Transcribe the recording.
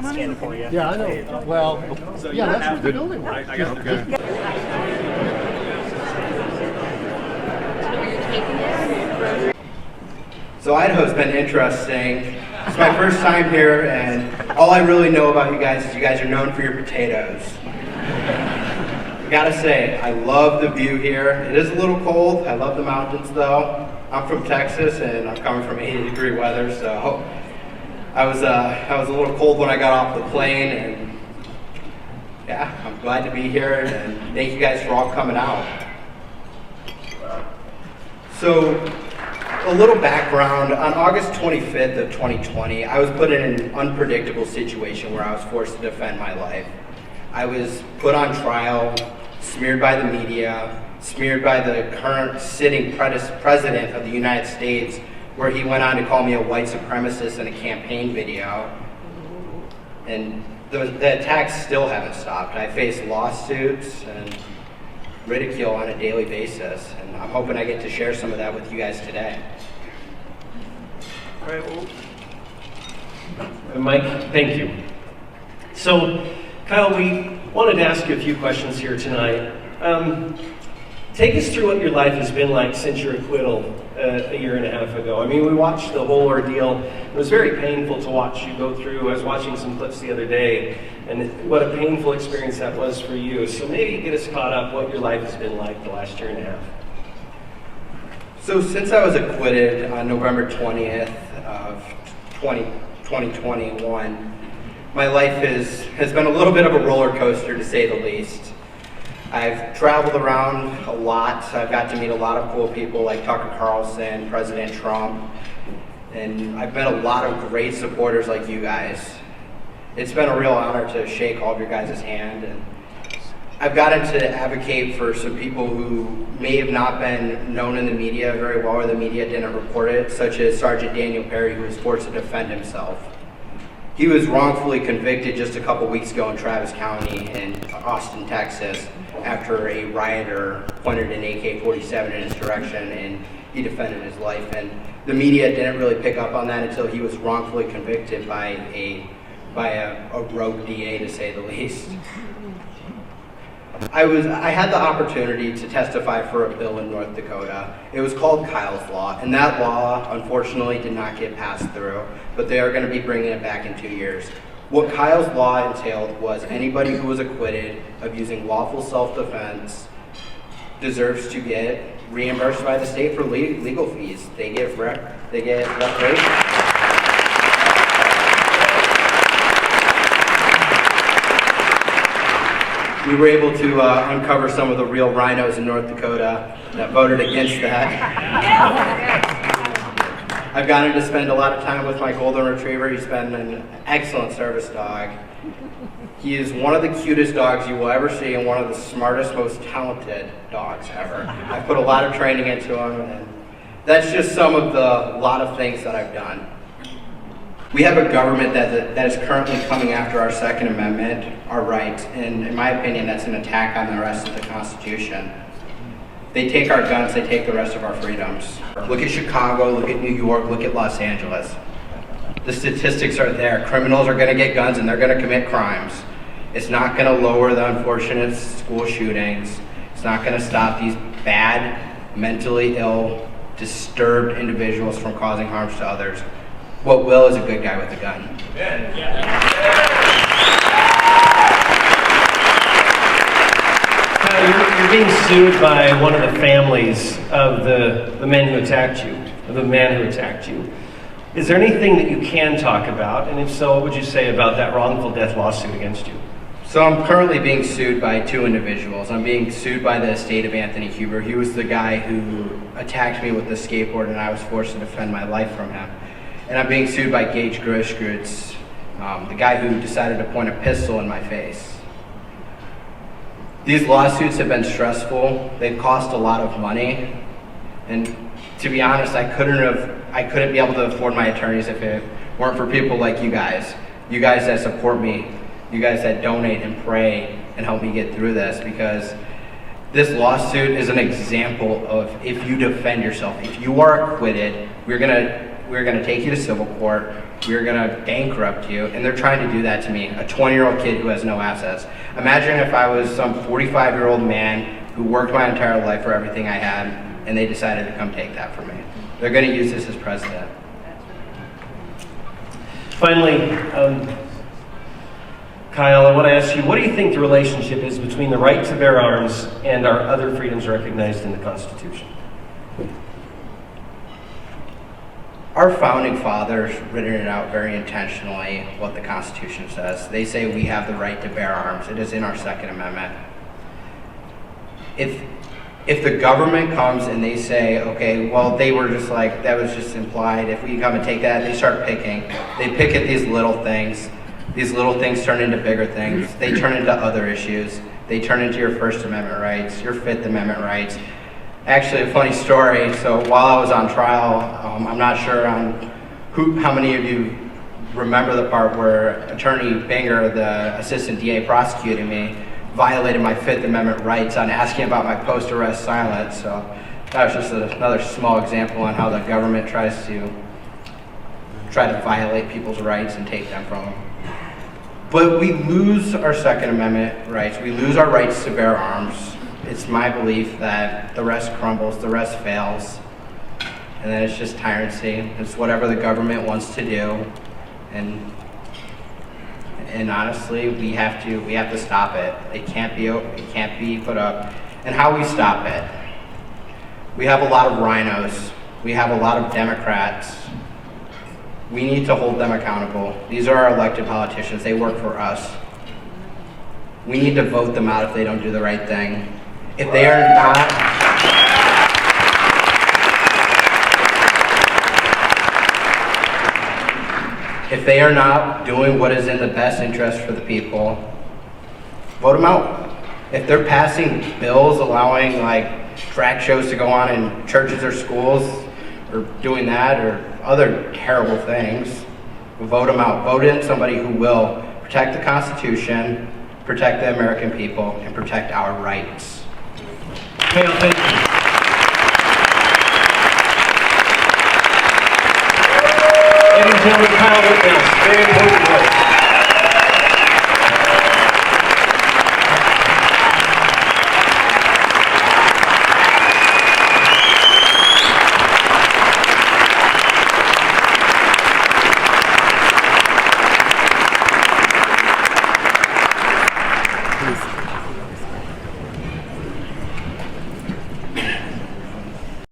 Scanning for you. Yeah, I know. Well, yeah, that's what the building was. I got it. So Idaho's been interesting. It's my first time here, and all I really know about you guys is you guys are known for your potatoes. I gotta say, I love the view here. It is a little cold. I love the mountains though. I'm from Texas, and I'm coming from 80-degree weather, so I was a little cold when I got off the plane, and yeah, I'm glad to be here, and thank you guys for all coming out. So, a little background. On August 25th of 2020, I was put in an unpredictable situation where I was forced to defend my life. I was put on trial, smeared by the media, smeared by the current sitting president of the United States, where he went on to call me a white supremacist in a campaign video. And the attacks still haven't stopped. I face lawsuits and ridicule on a daily basis, and I'm hoping I get to share some of that with you guys today. All right, well, Mike, thank you. So, Kyle, we wanted to ask you a few questions here tonight. Take us through what your life has been like since your acquittal a year and a half ago. I mean, we watched the whole ordeal. It was very painful to watch you go through. I was watching some clips the other day, and what a painful experience that was for you. So maybe get us caught up what your life has been like the last year and a half. So since I was acquitted on November 20th of 2021, my life has been a little bit of a roller coaster, to say the least. I've traveled around a lot. I've got to meet a lot of cool people like Tucker Carlson, President Trump, and I've met a lot of great supporters like you guys. It's been a real honor to shake all of your guys' hand, and I've gotten to advocate for some people who may have not been known in the media very well, or the media didn't report it, such as Sergeant Daniel Perry, who was forced to defend himself. He was wrongfully convicted just a couple weeks ago in Travis County in Austin, Texas, after a rioter pointed an AK-47 in his direction, and he defended his life. And the media didn't really pick up on that until he was wrongfully convicted by a rogue DA, to say the least. I had the opportunity to testify for a bill in North Dakota. It was called Kyle's Law, and that law, unfortunately, did not get passed through, but they are going to be bringing it back in 2 years. What Kyle's Law entailed was anybody who was acquitted of using lawful self-defense deserves to get reimbursed by the state for legal fees. They get reparations. We were able to uncover some of the real rhinos in North Dakota that voted against that. I've gotten to spend a lot of time with my golden retriever. He's been an excellent service dog. He is one of the cutest dogs you will ever see, and one of the smartest, most talented dogs ever. I put a lot of training into him, and that's just some of the lot of things that I've done. We have a government that is currently coming after our Second Amendment, our rights, and in my opinion, that's an attack on the rest of the Constitution. They take our guns, they take the rest of our freedoms. Look at Chicago, look at New York, look at Los Angeles. The statistics are there. Criminals are gonna get guns and they're gonna commit crimes. It's not gonna lower the unfortunate school shootings. It's not gonna stop these bad, mentally ill, disturbed individuals from causing harms to others. What will is a good guy with a gun. You're being sued by one of the families of the men who attacked you, of the man who attacked you. Is there anything that you can talk about? And if so, what would you say about that wrongful death lawsuit against you? So I'm currently being sued by two individuals. I'm being sued by the estate of Anthony Huber. He was the guy who attacked me with the skateboard, and I was forced to defend my life from him. And I'm being sued by Gage Grishgrutz, the guy who decided to point a pistol in my face. These lawsuits have been stressful. They've cost a lot of money. And to be honest, I couldn't be able to afford my attorneys if it weren't for people like you guys that support me, you guys that donate and pray and help me get through this, because this lawsuit is an example of if you defend yourself, if you are acquitted, we're we're going to take you to civil court, we're going to bankrupt you, and they're trying to do that to me, a 20-year-old kid who has no assets. Imagine if I was some 45-year-old man who worked my entire life for everything I had, and they decided to come take that from me. They're going to use this as precedent. Finally, Kyle, I want to ask you, what do you think the relationship is between the right to bear arms and our other freedoms recognized in the Constitution? Our founding fathers written it out very intentionally what the Constitution says. They say we have the right to bear arms. It is in our Second Amendment. If the government comes and they say, okay, well, they were just like, that was just implied, if we come and take that, they start picking. They pick at these little things. These little things turn into bigger things. They turn into other issues. They turn into your First Amendment rights, your Fifth Amendment rights. Actually, a funny story. So while I was on trial, I'm not sure on how many of you remember the part where Attorney Binger, the assistant DA prosecuting me, violated my Fifth Amendment rights on asking about my post-arrest silence. So that was just another small example on how the government tries to violate people's rights and take them from them. But we lose our Second Amendment rights. We lose our rights to bear arms. It's my belief that the rest crumbles, the rest fails, and then it's just tyranny. It's whatever the government wants to do, and honestly, we have to stop it. It can't be put up. And how we stop it? We have a lot of rhinos. We have a lot of Democrats. We need to hold them accountable. These are our elected politicians. They work for us. We need to vote them out if they don't do the right thing. If they are not, doing what is in the best interest for the people, vote them out. If they're passing bills allowing like drag shows to go on in churches or schools, or doing that, or other terrible things, vote them out. Vote in somebody who will protect the Constitution, protect the American people, and protect our rights. Kyle, thank you. Ladies and gentlemen, Kyle